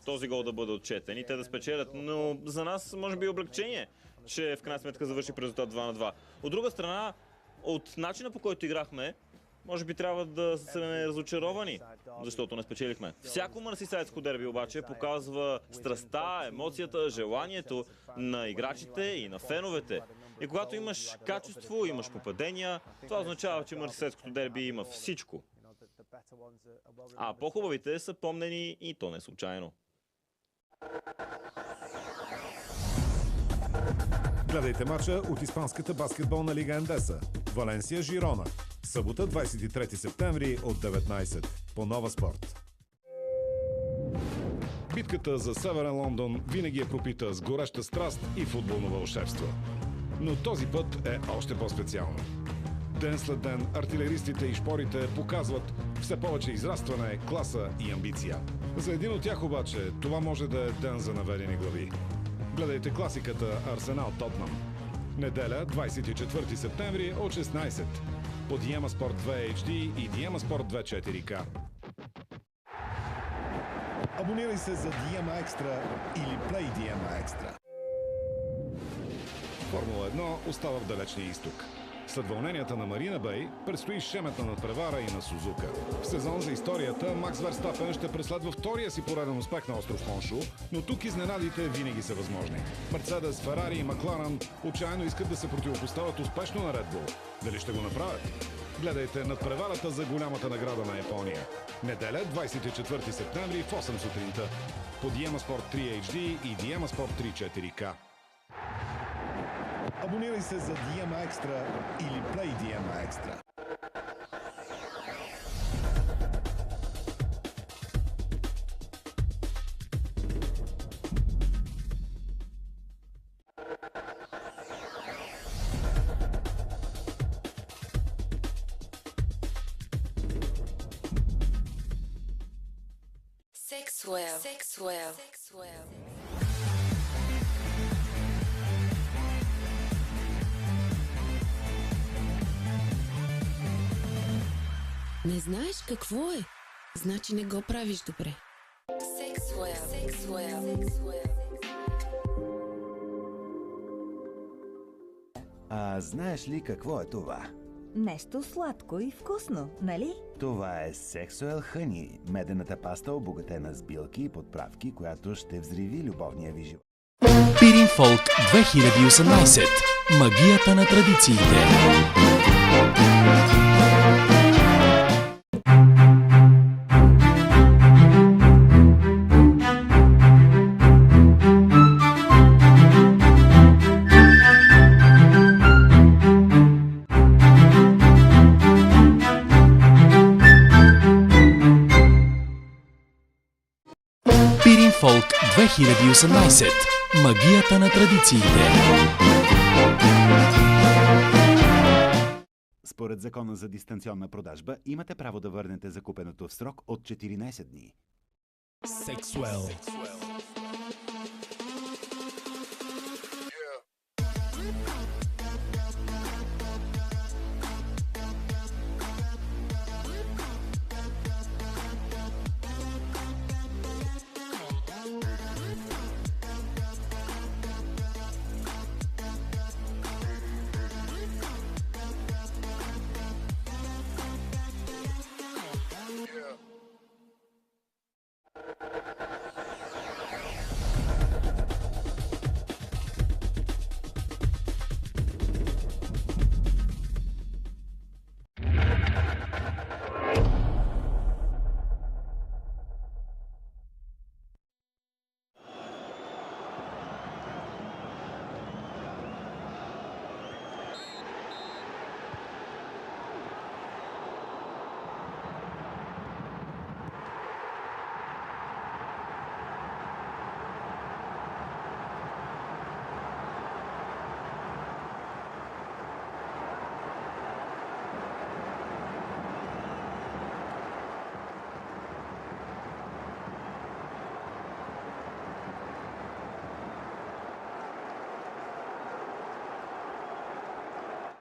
този гол да бъде отчетен и те да спечелят, но за нас може би облегчение, че в крайна сметка завърши при резултат 2-2. От друга страна, от начина по който играхме, може би трябва да сме разочаровани, защото не спечелихме. Всяко мърсисайдско дерби обаче показва страстта, емоцията, желанието на играчите и на феновете. И когато имаш качество, имаш попадения, това означава, че мърсисайдското дерби има всичко. А по-хубавите са помнени и то не случайно. Гледайте матча от Испанската баскетболна лига Ендеса. Валенсия Жирона. Събота, 23 септември от 19 по Нова Спорт. Битката за Северен Лондон винаги е пропита с гореща страст и футболно вълшебство. Но този път е още по-специално. Ден след ден артилеристите и шпорите показват все повече израстване, класа и амбиция. За един от тях обаче това може да е ден за наведени глави. Гледайте класиката Арсенал Тотнам. Неделя, 24 септември от 16 по Диема Спорт 2 HD и Диема Спорт 2 4K. Абонирай се за Диема Екстра или Play Диема Екстра. Формула 1 остава в далечния изток. След вълненията на Марина Бей предстои шеметна надпревара и на Сузука. В сезон за историята Макс Верстапен ще преследва втория си пореден успех на остров Хоншо, но тук изненадите винаги са възможни. Мерцедес, Ферари и Макларен отчаяно искат да се противопоставят успешно на Red Bull. Дали ще го направят? Гледайте надпреварата за голямата награда на Япония. Неделя, 24 септември в 8 сутринта по Диема Спорт 3 HD и Диема Спорт 3 4K. Абонирай се за Диема Екстра или Play Диема Екстра. Sexwell. Не знаеш какво е? Значи не го правиш добре. Sexwell. Знаеш ли какво е това? Нещо сладко и вкусно, нали? Това е Sexual Honey, медената паста, обогатена с билки и подправки, която ще взриви любовния ви живот. Пирин Фолк 2018. Магията на традициите. Пирин Фолк 2018. Магията на традициите. Според закона за дистанционна продажба, имате право да върнете закупеното в срок от 14 дни. Sexwell.